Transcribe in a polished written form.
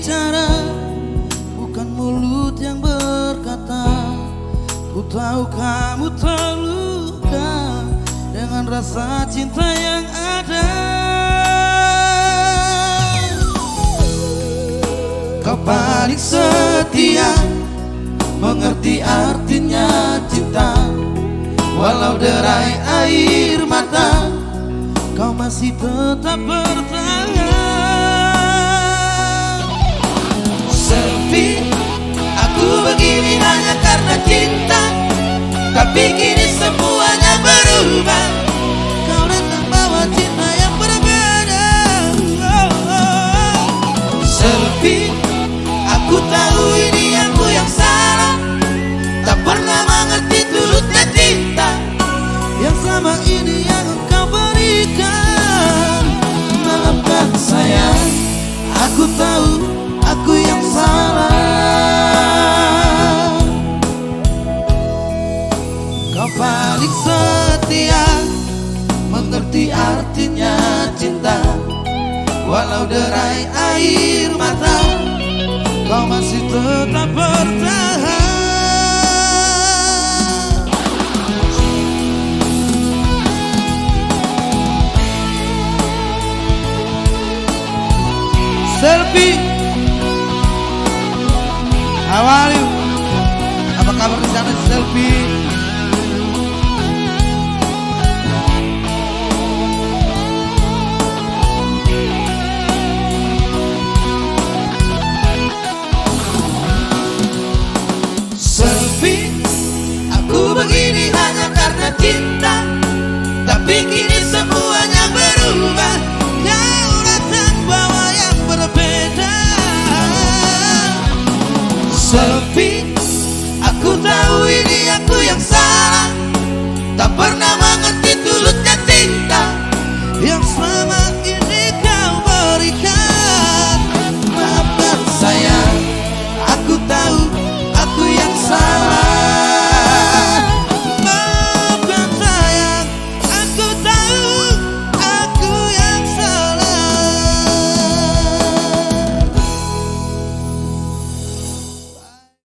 bicara, bukan mulut yang berkata. Ku tahu kamu terluka dengan rasa cinta yang ada. Kau paling setia, mengerti artinya cinta. Walau derai air mata, kau masih tetap bertahan. Selfie, aku begini hanya karena cinta, tapi kini semuanya berubah. Kau datang bawa cinta yang berbeda. Selfie, aku tahu ini aku yang salah, tak pernah mengerti tulusnya cinta yang sama ini yang engkau berikan. Maafkan sayang, aku tahu aku yang salah. Kau paling setia, mengerti artinya cinta. Walau derai air mata, kau masih tetap bertahan. Selfie, how are you? Apa kabar di sana, Selfie? Selfie, aku begini hanya karena cinta, tapi kini